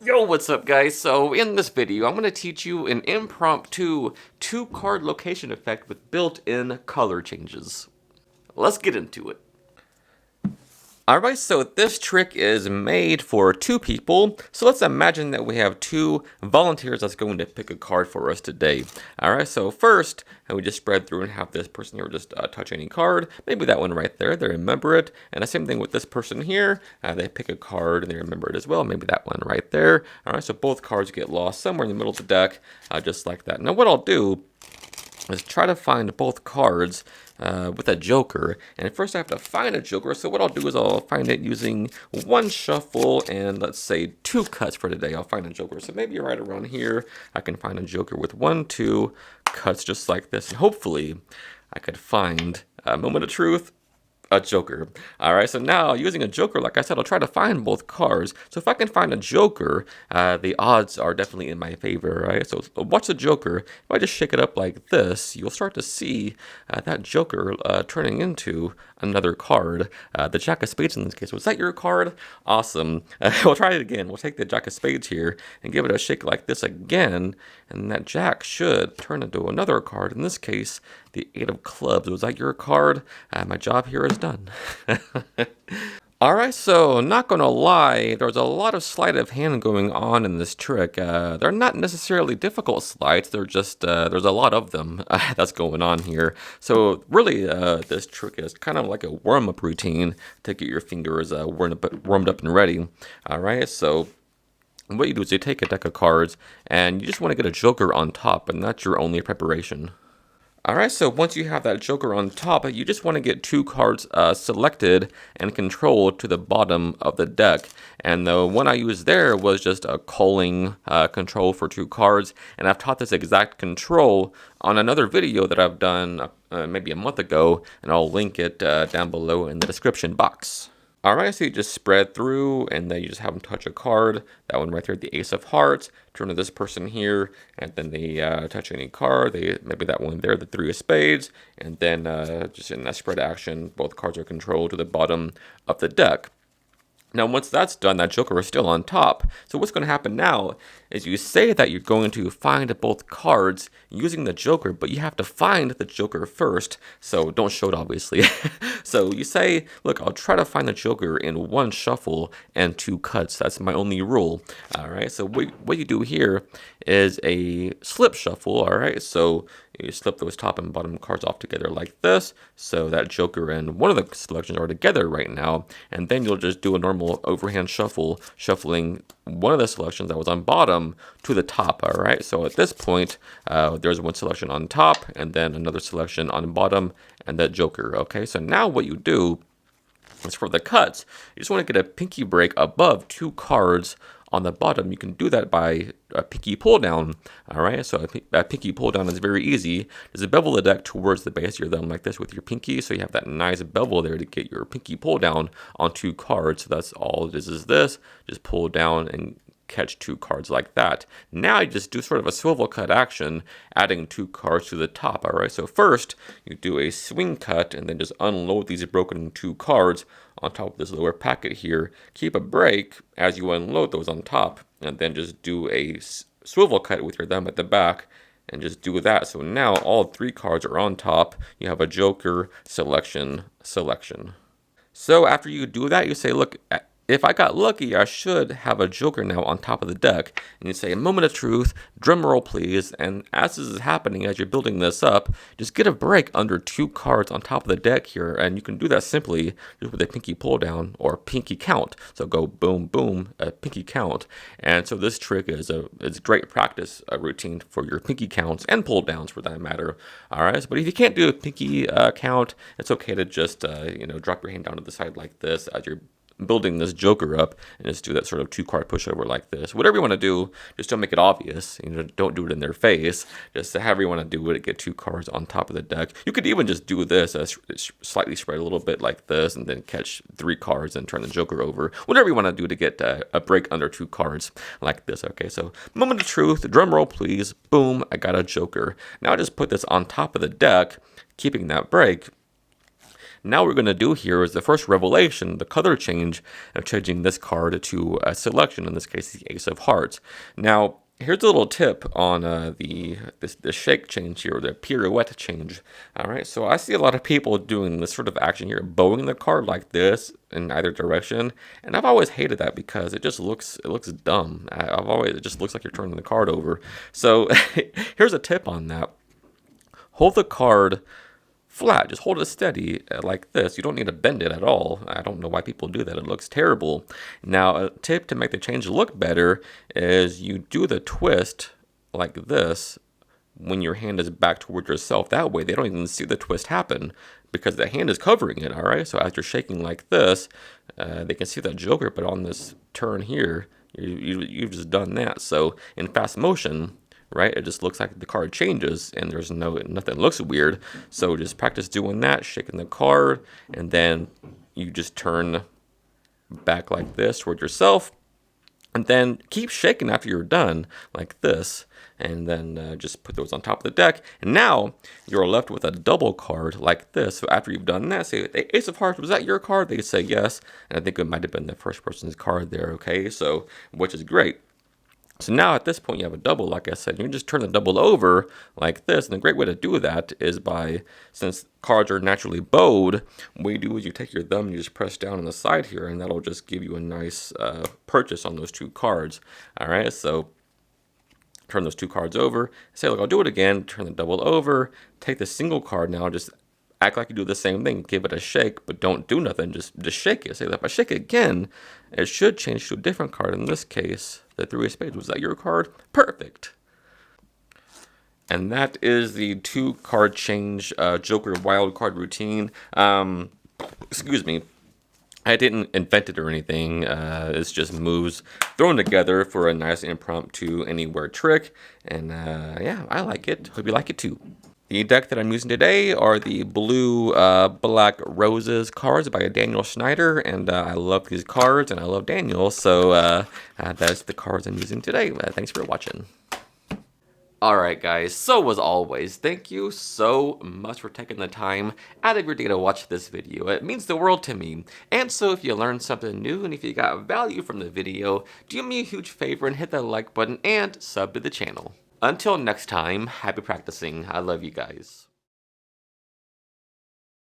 Yo, what's up guys? So in this video, I'm going to teach you an impromptu 2-card location effect with built-in color changes. Let's get into it. Alright, so this trick is made for 2 people. So let's imagine that we have 2 volunteers that's going to pick a card for us today. Alright, so first, we just spread through and have this person here just touch any card. Maybe that one right there, they remember it. And the same thing with this person here. They pick a card and they remember it as well. Maybe that one right there. Alright, so both cards get lost somewhere in the middle of the deck, just like that. Now what I'll do is try to find both cards with a joker, and first I have to find a joker. So what I'll do is I'll find it using 1 shuffle and let's say 2 cuts for today. I'll find a joker, so maybe right around here I can find a joker with 1, 2 cuts just like this, and hopefully I could find a moment of truth, a joker. Alright, so now using a joker, like I said, I'll try to find both cards. So if I can find a joker, the odds are definitely in my favor, right? So watch the joker. If I just shake it up like this, you'll start to see that joker turning into another card. The Jack of Spades in this case. Was that your card? Awesome. We'll try it again. We'll take the Jack of Spades here and give it a shake like this again, and that Jack should turn into another card. In this case, the 8 of Clubs. Was that your card? My job here is done. Alright, so not gonna lie, there's a lot of sleight of hand going on in this trick. They're not necessarily difficult sleights, they're just, there's a lot of them that's going on here. So really, this trick is kind of like a warm-up routine to get your fingers warmed up and ready. Alright, so what you do is you take a deck of cards and you just want to get a joker on top, and that's your only preparation. Alright, so once you have that joker on top, you just want to get 2 cards selected and controlled to the bottom of the deck. And the one I used there was just a culling control for 2 cards. And I've taught this exact control on another video that I've done maybe a month ago, and I'll link it down below in the description box. Alright, so you just spread through, and then you just have them touch a card. That one right there, the Ace of Hearts. Turn to this person here, and then they touch any card. Maybe that one there, the 3 of Spades. And then just in that spread action, both cards are controlled to the bottom of the deck. Now, once that's done, that joker is still on top. So what's going to happen now is you say that you're going to find both cards using the joker, but you have to find the joker first. So don't show it, obviously. So you say, look, I'll try to find the joker in 1 shuffle and 2 cuts. That's my only rule. All right. So what you do here is a slip shuffle. All right. So you slip those top and bottom cards off together like this. So that joker and one of the selections are together right now. And then you'll just do a normal overhand shuffle, shuffling one of the selections that was on bottom to the top. All right. So at this point, there's 1 selection on top and then another selection on bottom and that joker. Okay. So now what you do is for the cuts, you just want to get a pinky break above 2 cards on the bottom. You can do that by a pinky pull down. All right, so a pinky pull down is very easy. Just bevel the deck towards the base of your thumb like this with your pinky, so you have that nice bevel there to get your pinky pull down on 2 cards. So that's all it is this. Just pull down and catch 2 cards like that. Now you just do sort of a swivel cut action, adding 2 cards to the top. All right, so first you do a swing cut and then just unload these broken 2 cards on top of this lower packet here. Keep a break as you unload those on top, and then just do a swivel cut with your thumb at the back and just do that. So now all 3 cards are on top. You have a joker, selection, selection. So after you do that, you say, look, if I got lucky, I should have a joker now on top of the deck. And you say, a moment of truth, drum roll please. And as this is happening, as you're building this up, just get a break under 2 cards on top of the deck here. And you can do that simply just with a pinky pull down or pinky count. So go boom, boom, a pinky count. And so this trick is a great practice routine for your pinky counts and pull downs for that matter. All right, but if you can't do a pinky count, it's okay to just, drop your hand down to the side like this as you're building this joker up, and just do that sort of 2-card pushover like this. Whatever you want to do, just don't make it obvious. Don't do it in their face. Just however you want to do it, get 2 cards on top of the deck. You could even just do this, slightly spread a little bit like this, and then catch 3 cards and turn the joker over. Whatever you want to do to get a break under 2 cards like this. Okay, so moment of truth, drum roll please. Boom, I got a joker. Now I just put this on top of the deck, keeping that break. Now what we're going to do here is the first revelation, the color change of changing this card to a selection, in this case the Ace of Hearts. Now, here's a little tip on the shake change here, the pirouette change. All right, so I see a lot of people doing this sort of action here, bowing the card like this in either direction, and I've always hated that because it looks dumb. It just looks like you're turning the card over. So here's a tip on that. Hold the card flat, just hold it steady like this. You don't need to bend it at all. I don't know why people do that. It looks terrible. Now, a tip to make the change look better is you do the twist like this when your hand is back toward yourself. That way, they don't even see the twist happen because the hand is covering it, all right? So as you're shaking like this, they can see that joker, but on this turn here, you've just done that. So in fast motion, right, it just looks like the card changes and there's nothing looks weird. So just practice doing that, shaking the card, and then you just turn back like this toward yourself, and then keep shaking after you're done like this, and then just put those on top of the deck. And now you're left with a double card like this. So after you've done that, say, the Ace of Hearts, was that your card? They say yes, and I think it might have been the first person's card there, okay? So, which is great. So now at this point you have a double, like I said. You can just turn the double over like this. And a great way to do that is by, since cards are naturally bowed, what you do is you take your thumb and you just press down on the side here, and that'll just give you a nice purchase on those two cards. All right, so turn those two cards over. Say, look, I'll do it again. Turn the double over. Take the single card now, just act like you do the same thing. Give it a shake, but don't do nothing. Just shake it. Say that if I shake it again, it should change to a different card. In this case, the Three of Spades. Was that your card? Perfect. And that is the 2-card change Joker wild card routine. Excuse me. I didn't invent it or anything. It's just moves thrown together for a nice impromptu anywhere trick. And yeah, I like it. Hope you like it too. The deck that I'm using today are the Blue Black Roses cards by Daniel Schneider, and I love these cards, and I love Daniel, so that's the cards I'm using today. Thanks for watching. Alright guys, so as always, thank you so much for taking the time out of your day to watch this video. It means the world to me. And so if you learned something new and if you got value from the video, do me a huge favor and hit that like button and sub to the channel. Until next time, happy practicing. I love you guys.